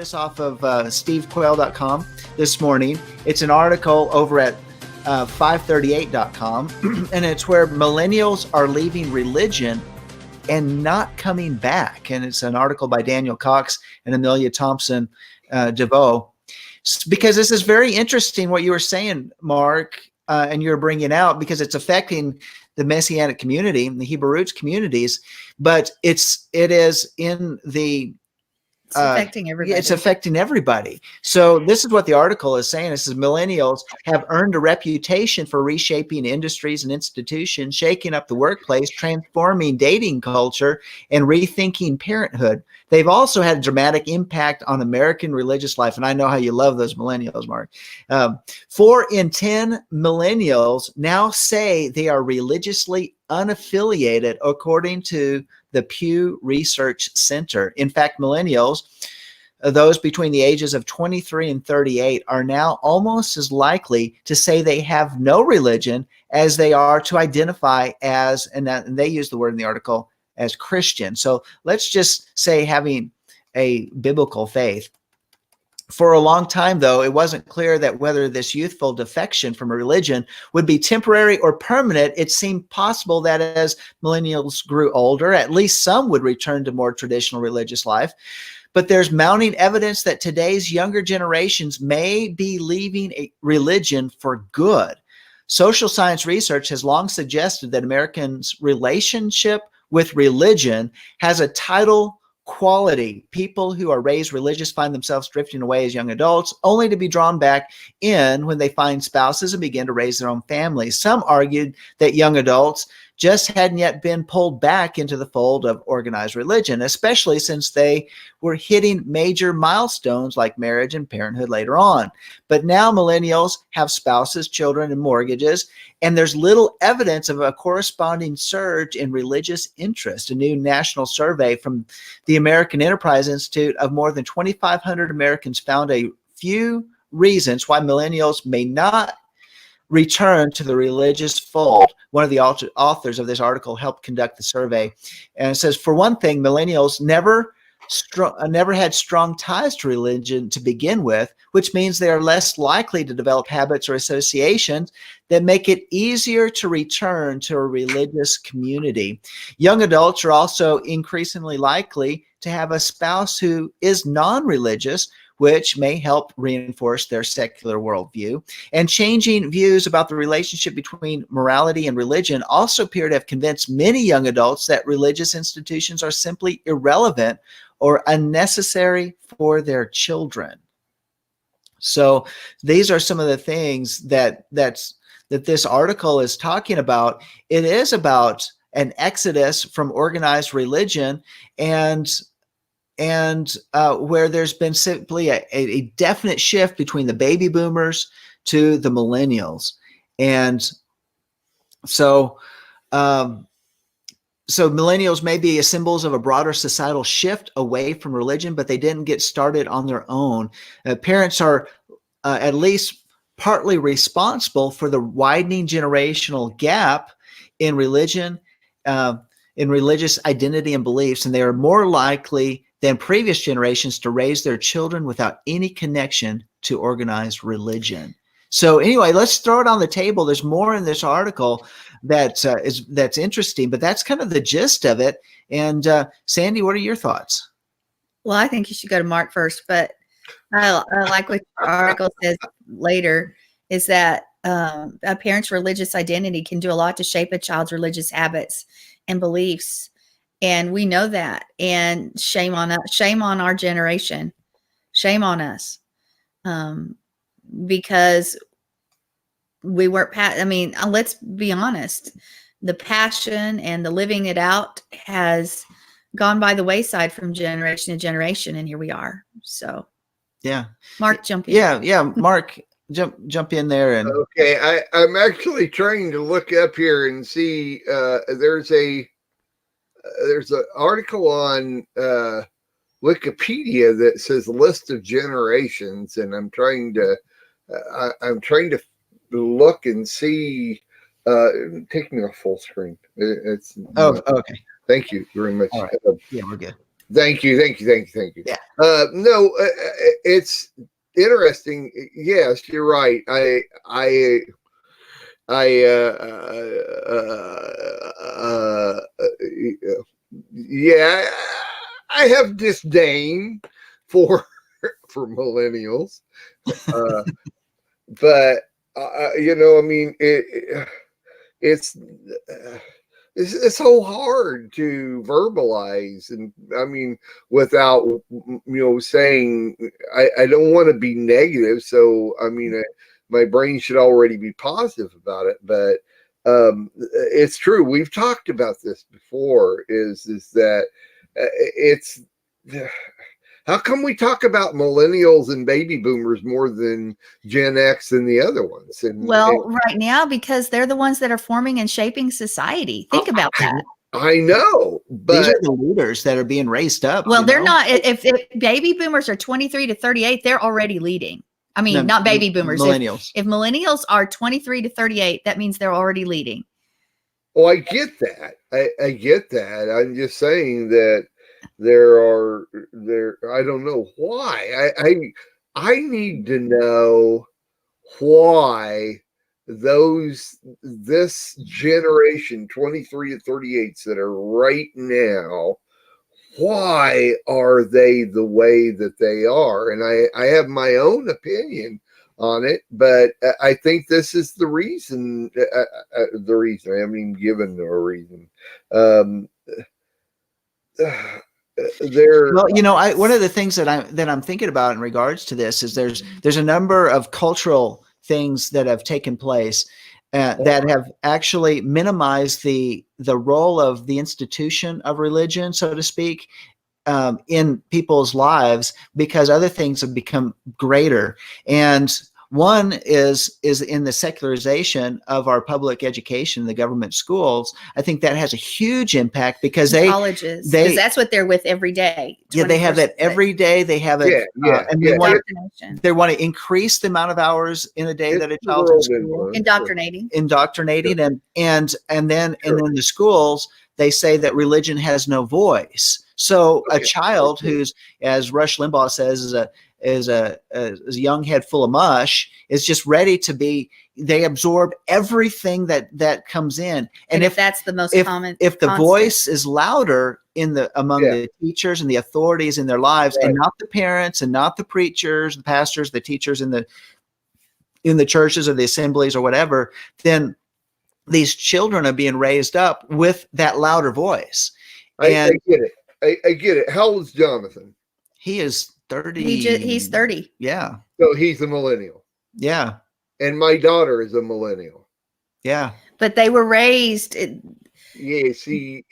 this off of stevequail.com this morning. It's an article over at 538.com, and it's where millennials are leaving religion and not coming back. And it's an article by Daniel Cox and Amelia Thompson DeVoe. Because this is very interesting what you were saying, Mark, and you're bringing out, because it's affecting the Messianic community, the Hebrew roots communities, but it is in the it's affecting everybody. It's affecting everybody. So this is what the article is saying. It says millennials have earned a reputation for reshaping industries and institutions, shaking up the workplace, transforming dating culture, and rethinking parenthood. They've also had a dramatic impact on American religious life. And I know how you love those millennials, Mark. 4 in 10 millennials now say they are religiously unaffiliated, according to the Pew Research Center. In fact, millennials, those between the ages of 23 and 38, are now almost as likely to say they have no religion as they are to identify as, and they use the word in the article, as Christian. So let's just say having a biblical faith. For a long time, though, it wasn't clear that whether this youthful defection from a religion would be temporary or permanent. It seemed possible that as millennials grew older, at least some would return to more traditional religious life. But there's mounting evidence that today's younger generations may be leaving a religion for good. Social science research has long suggested that Americans' relationship with religion has a tidal quality. People who are raised religious find themselves drifting away as young adults, only to be drawn back in when they find spouses and begin to raise their own families. Some argued that young adults just hadn't yet been pulled back into the fold of organized religion, especially since they were hitting major milestones like marriage and parenthood later on. But now millennials have spouses, children, and mortgages, and there's little evidence of a corresponding surge in religious interest. A new national survey from the American Enterprise Institute of more than 2,500 Americans found a few reasons why millennials may not return to the religious fold. One of the authors of this article helped conduct the survey. And it says, for one thing, millennials never had strong ties to religion to begin with, which means they are less likely to develop habits or associations that make it easier to return to a religious community. Young adults are also increasingly likely to have a spouse who is non-religious, which may help reinforce their secular worldview. And changing views about the relationship between morality and religion also appear to have convinced many young adults that religious institutions are simply irrelevant or unnecessary for their children. So these are some of the things that this article is talking about. It is about an exodus from organized religion, and where there's been simply a definite shift between the baby boomers to the millennials. And so millennials may be symbols of a broader societal shift away from religion, but they didn't get started on their own. Parents are at least partly responsible for the widening generational gap in religion, in religious identity and beliefs, and they are more likely than previous generations to raise their children without any connection to organized religion. So anyway, let's throw it on the table. There's more in this article that's interesting, but that's kind of the gist of it. And Sandy, what are your thoughts? Well, I think you should go to Mark first, but I like what the article says later, is that a parent's religious identity can do a lot to shape a child's religious habits and beliefs. And we know that, and shame on us, shame on our generation, shame on us, because we weren't, let's be honest, the passion and the living it out has gone by the wayside from generation to generation. And here we are. So yeah, Mark, jump in. Yeah. Mark, jump in there. And okay. I'm actually trying to look up here and see, there's an article on Wikipedia that says list of generations, and I'm trying to look and see. Take me off full screen. okay. Thank you very much. All right. Yeah, we're good. Thank you. Yeah. No, it's interesting. Yes, you're right. I yeah, I have disdain for millennials, but I mean, it's it's so hard to verbalize, and I mean, without saying I don't want to be negative. So I mean, my brain should already be positive about it, but it's true. We've talked about this before. Is that it's how come we talk about millennials and baby boomers more than Gen X and the other ones? Right now, because they're the ones that are forming and shaping society. Think about that. I know, but these are the leaders that are being raised up. Well, they're not. If baby boomers are 23 to 38, they're already leading. I mean, not baby boomers. Millennials. If millennials are 23 to 38, that means they're already leading. Oh, I get that. I get that. I'm just saying that I don't know why. I need to know why this generation 23 to 38s that are right now, why are they the way that they are? And I have my own opinion on it, but I think this is the reason. The reason I haven't even given a reason. Well, one of the things that I'm thinking about in regards to this is there's a number of cultural things that have taken place that have actually minimized the role of the institution of religion, so to speak, in people's lives, because other things have become greater. And one is in the secularization of our public education, the government schools. I think that has a huge impact because colleges, because that's what they're with every day. Yeah, they have that every day. They have it, and they want to increase the amount of hours in a day that a child's in school. Indoctrinating, and then the schools, they say that religion has no voice. So a child who's, as Rush Limbaugh says, is a young head full of mush, is just ready to be. They absorb everything that comes in, and if that's the most common, if the voice is louder among the teachers and the authorities in their lives, and not the parents and not the preachers, the pastors, the teachers in the churches or the assemblies or whatever, then these children are being raised up with that louder voice. I get it. I get it. How old is Jonathan? He is 30. He's 30. Yeah. So he's a millennial. Yeah. And my daughter is a millennial. Yeah. But they were raised. Yeah. See,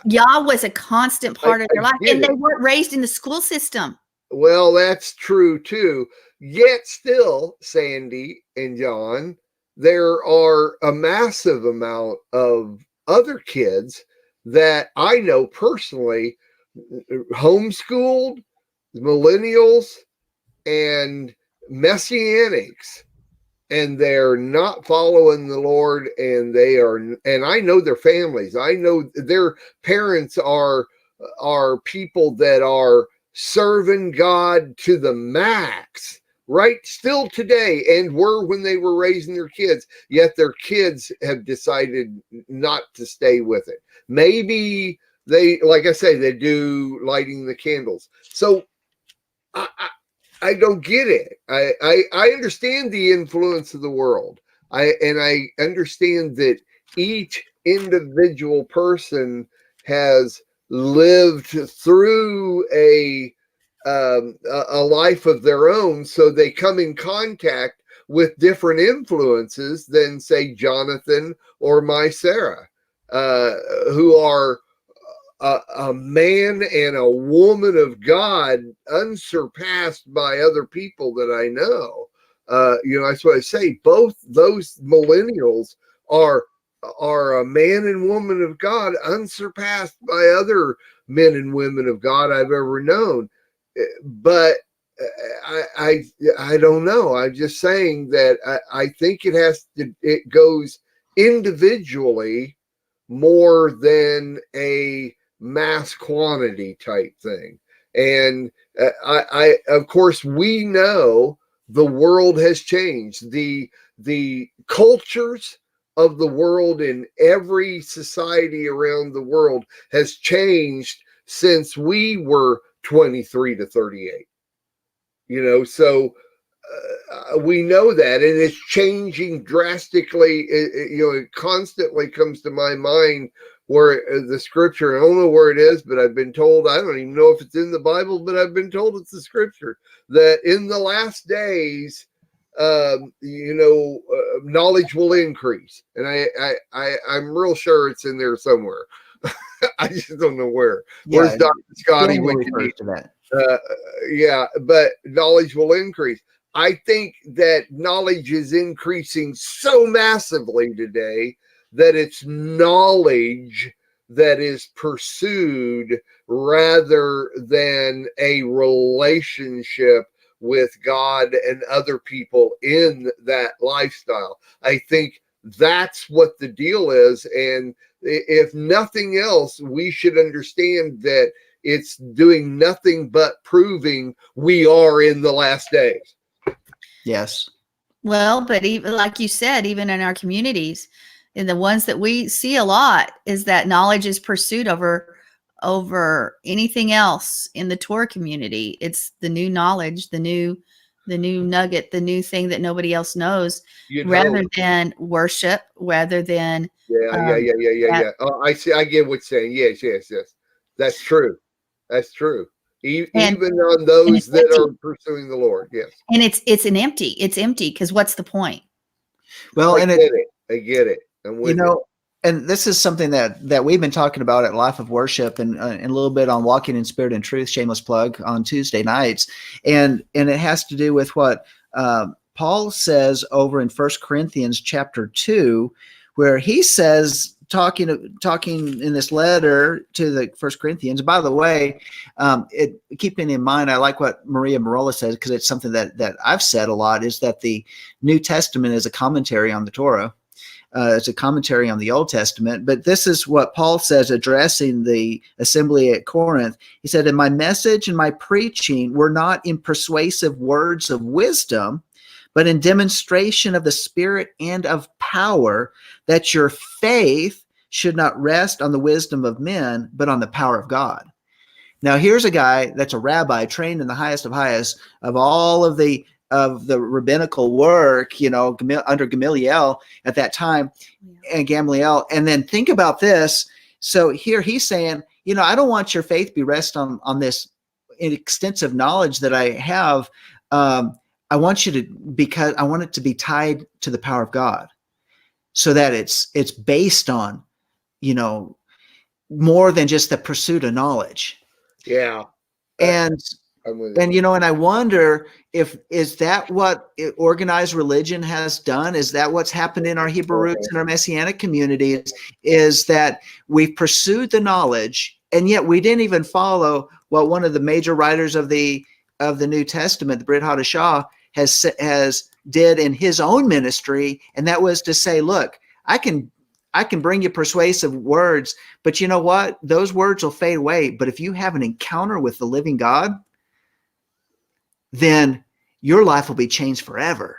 Yah was a constant part of their life, and they weren't raised in the school system. Well, that's true too. Yet still, Sandy and John, there are a massive amount of other kids that I know personally, homeschooled, millennials, and messianics, and they're not following the Lord, and I know their families. I know their parents are people that are serving God to the max, right? Still today, and were when they were raising their kids, yet their kids have decided not to stay with it. Maybe they, like I say, they do lighting the candles. So I don't get it. I understand the influence of the world. I understand that each individual person has lived through a life of their own, so they come in contact with different influences than, say, Jonathan or my Sarah, who are a man and a woman of God, unsurpassed by other people that I know. That's what I say. Both those millennials are a man and woman of God, unsurpassed by other men and women of God I've ever known. But I don't know. I'm just saying that I think it goes individually more than a mass quantity type thing. And I of course, we know the world has changed. The cultures of the world in every society around the world has changed since we were 23 to 38. So we know that, and it's changing drastically. It constantly comes to my mind where the scripture, I don't know where it is, but I've been told, I don't even know if it's in the Bible, but I've been told it's the scripture, that in the last days, knowledge will increase. And I'm real sure it's in there somewhere. I just don't know where. Yeah, Where's Dr. Scotty? Daniel refers to that. But knowledge will increase. I think that knowledge is increasing so massively today that it's knowledge that is pursued rather than a relationship with God and other people in that lifestyle. I think that's what the deal is. And if nothing else, we should understand that it's doing nothing but proving we are in the last days. Yes. Well, but even like you said, even in our communities, in the ones that we see a lot, is that knowledge is pursued over anything else in the Torah community. It's the new knowledge, the new nugget, the new thing that nobody else knows, rather than worship, rather than yeah. Oh, I see. I get what you're saying. Yes. That's true. Even on those that are pursuing the Lord, yes. And it's empty because what's the point? Well, I get it. And this is something that we've been talking about at Life of Worship and a little bit on Walking in Spirit and Truth, shameless plug, on Tuesday nights, and it has to do with what Paul says over in 1 Corinthians chapter 2, where he says, talking in this letter to the 1 Corinthians. By the way, keeping in mind, I like what Maria Merola says, because it's something that I've said a lot, is that the New Testament is a commentary on the Torah. It's a commentary on the Old Testament. But this is what Paul says addressing the assembly at Corinth. He said, "And my message and my preaching were not in persuasive words of wisdom, but in demonstration of the Spirit and of power, that your faith should not rest on the wisdom of men, but on the power of God." Now, here's a guy that's a rabbi trained in the highest of highest of all of the rabbinical work, under Gamaliel at that time, and Gamaliel. And then think about this. So here he's saying, I don't want your faith be rest on this extensive knowledge that I have. I want I want it to be tied to the power of God, so that it's based on, more than just the pursuit of knowledge. Yeah. And I wonder is that what organized religion has done? Is that what's happened in our Hebrew roots and our Messianic communities, is that we've pursued the knowledge, and yet we didn't even follow what one of the major writers of the New Testament, the Brit Hadashah, has did in his own ministry, and that was to say, look, I can bring you persuasive words, but you know what? Those words will fade away. But if you have an encounter with the living God, then your life will be changed forever.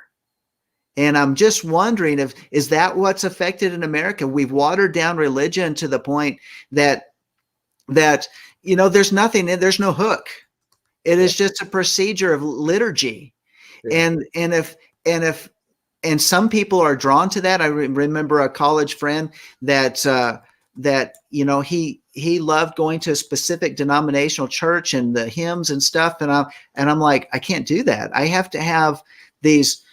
And I'm just wondering, is that what's affected in America? We've watered down religion to the point that there's nothing, there's no hook. It is just a procedure of liturgy. Yeah. And some people are drawn to that. I remember a college friend that he loved going to a specific denominational church and the hymns and stuff. And I'm like, I can't do that. I have to have these.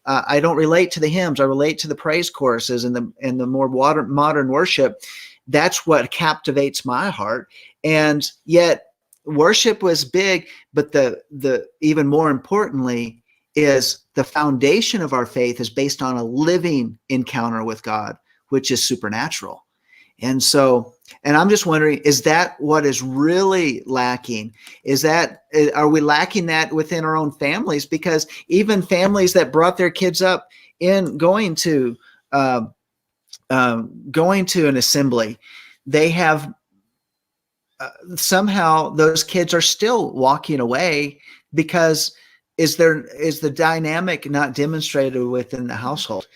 I don't relate to the hymns. I relate to the praise choruses and the more modern worship. That's what captivates my heart. And yet worship was big, but the even more importantly is the foundation of our faith is based on a living encounter with God, which is supernatural. And I'm just wondering, is that what is really lacking? Are we lacking that within our own families? Because even families that brought their kids up in going to an assembly, they have somehow those kids are still walking away because is the dynamic not demonstrated within the household?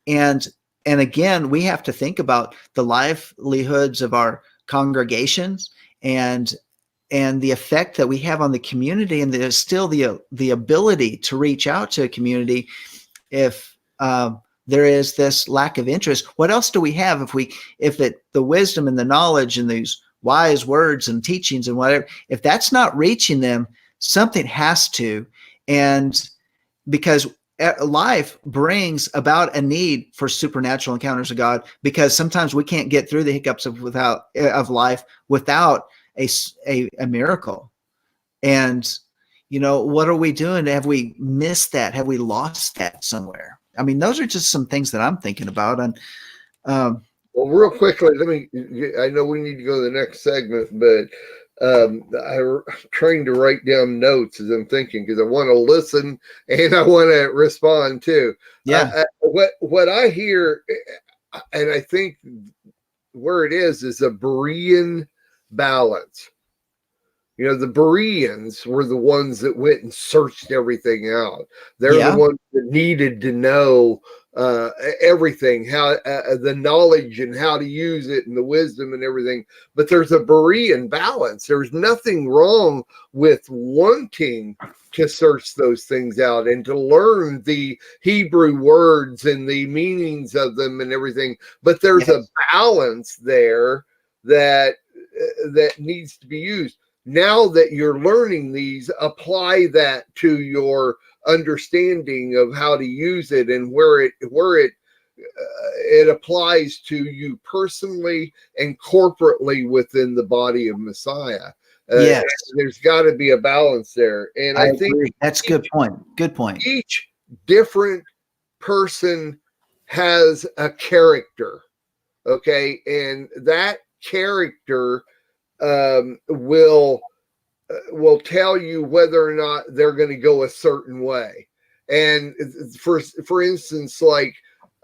And again, we have to think about the livelihoods of our congregations and the effect that we have on the community, and there's still the ability to reach out to a community if there is this lack of interest. What else do we have if the wisdom and the knowledge and these wise words and teachings and whatever, if that's not reaching them, something has to. And because life brings about a need for supernatural encounters of God, because sometimes we can't get through the hiccups of life without a miracle. And what are we doing? Have we missed that? Have we lost that somewhere? I mean, those are just some things that I'm thinking about. And well, real quickly, I know we need to go to the next segment, but I'm trying to write down notes as I'm thinking, because I want to listen and I want to respond too. Yeah. What I hear, and I think where it is a Berean balance. The Bereans were the ones that went and searched everything out. They're the ones that needed to know everything, how the knowledge and how to use it and the wisdom and everything. But there's a Berean balance. There's nothing wrong with wanting to search those things out and to learn the Hebrew words and the meanings of them and everything. But there's a balance there that needs to be used. Now that you're learning these, apply that to your understanding of how to use it and where it applies to you personally and corporately within the body of Messiah. Yes, there's got to be a balance there, and I think that's a good point. Good point. Each different person has a character, okay, and that character will tell you whether or not they're going to go a certain way. And for instance, like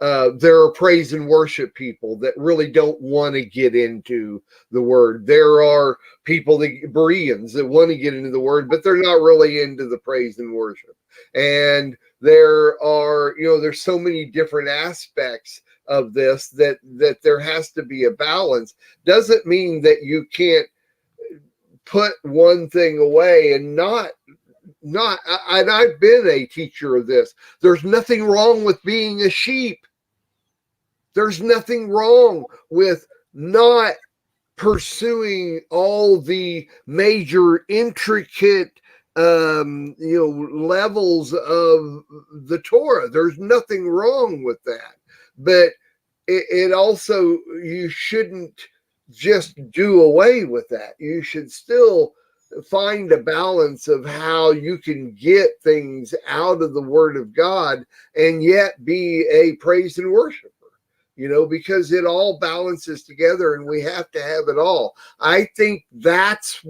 there are praise and worship people that really don't want to get into the word. There are people, the Bereans, that want to get into the word, but they're not really into the praise and worship. And there are, there's so many different aspects of this that there has to be a balance. Doesn't mean that you can't put one thing away and not and I've been a teacher of this. There's nothing wrong with being a sheep. There's nothing wrong with not pursuing all the major intricate levels of the Torah. There's nothing wrong with that. But it also, you shouldn't just do away with that. You should still find a balance of how you can get things out of the Word of God and yet be a praise and worshiper, because it all balances together and we have to have it all. I think that's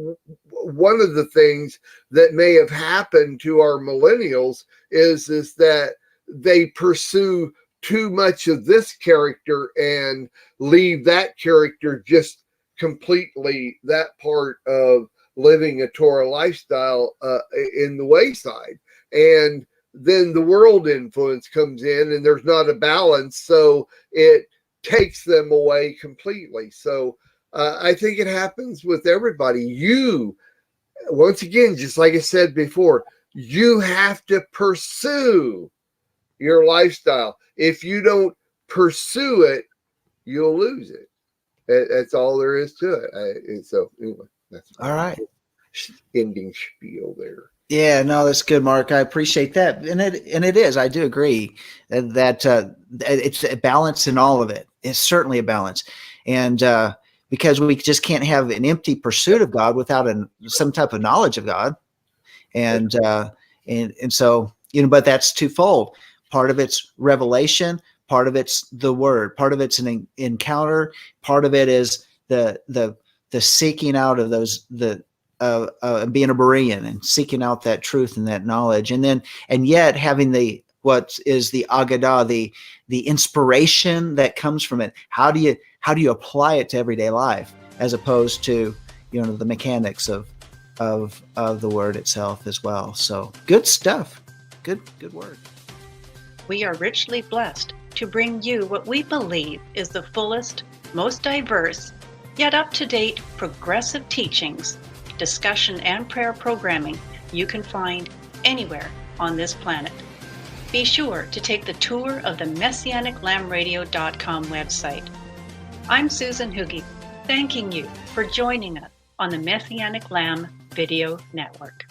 one of the things that may have happened to our millennials is that they pursue too much of this character and leave that character just completely, that part of living a Torah lifestyle in the wayside. And then the world influence comes in and there's not a balance, so it takes them away completely. So I think it happens with everybody. You, once again, just like I said before, you have to pursue your lifestyle. If you don't pursue it, you'll lose it. That's all there is to it. So anyway, that's all right. Ending spiel there. Yeah, no, that's good, Mark. I appreciate that, and it is. I do agree that it's a balance in all of it. It's certainly a balance, and because we just can't have an empty pursuit of God without some type of knowledge of God, and so but that's twofold. Part of it's revelation, part of it's the word, part of it's an encounter, part of it is the seeking out of those being a Berean and seeking out that truth and that knowledge, and yet having what is the Agadah, the inspiration that comes from it. How do you apply it to everyday life, as opposed to the mechanics of the word itself as well. So good stuff. Good work. We are richly blessed to bring you what we believe is the fullest, most diverse, yet up-to-date progressive teachings, discussion, and prayer programming you can find anywhere on this planet. Be sure to take the tour of the MessianicLambRadio.com website. I'm Susan Hoogie, thanking you for joining us on the Messianic Lamb Video Network.